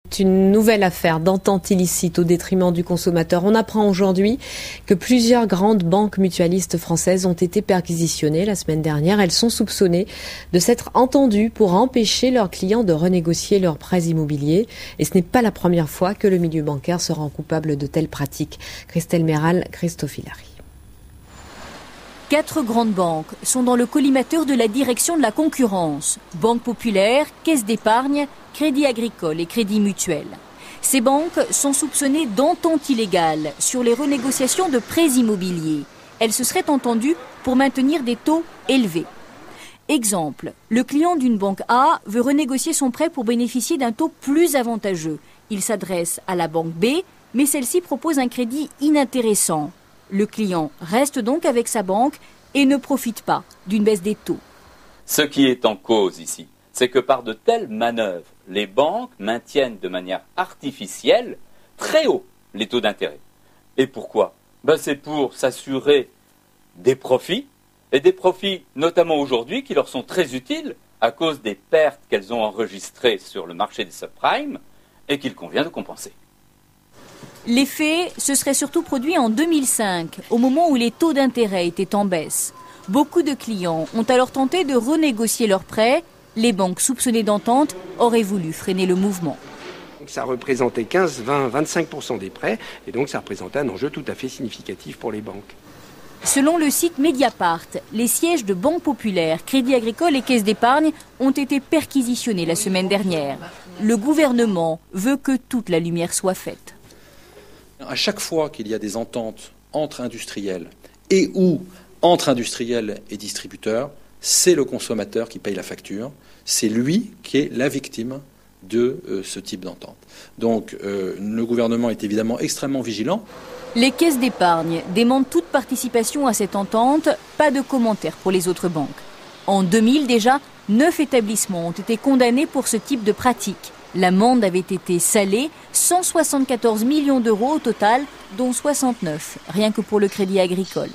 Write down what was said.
C'est une nouvelle affaire d'entente illicite au détriment du consommateur. On apprend aujourd'hui que plusieurs grandes banques mutualistes françaises ont été perquisitionnées la semaine dernière. Elles sont soupçonnées de s'être entendues pour empêcher leurs clients de renégocier leurs prêts immobiliers. Et ce n'est pas la première fois que le milieu bancaire se rend coupable de telles pratiques. Christelle Méral, Christophe Hilary. 4 grandes banques sont dans le collimateur de la direction de la concurrence. Banque Populaire, Caisse d'épargne, Crédit Agricole et Crédit Mutuel. Ces banques sont soupçonnées d'entente illégale sur les renégociations de prêts immobiliers. Elles se seraient entendues pour maintenir des taux élevés. Exemple, le client d'une banque A veut renégocier son prêt pour bénéficier d'un taux plus avantageux. Il s'adresse à la banque B, mais celle-ci propose un crédit inintéressant. Le client reste donc avec sa banque et ne profite pas d'une baisse des taux. Ce qui est en cause ici, c'est que par de telles manœuvres, les banques maintiennent de manière artificielle très haut les taux d'intérêt. Et pourquoi ? C'est pour s'assurer des profits, et des profits notamment aujourd'hui qui leur sont très utiles à cause des pertes qu'elles ont enregistrées sur le marché des subprimes et qu'il convient de compenser. Les faits se seraient surtout produits en 2005, au moment où les taux d'intérêt étaient en baisse. Beaucoup de clients ont alors tenté de renégocier leurs prêts. Les banques soupçonnées d'entente auraient voulu freiner le mouvement. Ça représentait 15, 20, 25% des prêts et donc ça représentait un enjeu tout à fait significatif pour les banques. Selon le site Mediapart, les sièges de Banque Populaire, Crédit Agricole et Caisse d'épargne ont été perquisitionnés la semaine dernière. Le gouvernement veut que toute la lumière soit faite. À chaque fois qu'il y a des ententes entre industriels et ou entre industriels et distributeurs, c'est le consommateur qui paye la facture. C'est lui qui est la victime de ce type d'entente. Donc le gouvernement est évidemment extrêmement vigilant. Les caisses d'épargne demandent toute participation à cette entente, pas de commentaires pour les autres banques. En 2000 déjà, 9 établissements ont été condamnés pour ce type de pratique. L'amende avait été salée, 174 millions d'euros au total, dont 69, rien que pour le Crédit Agricole.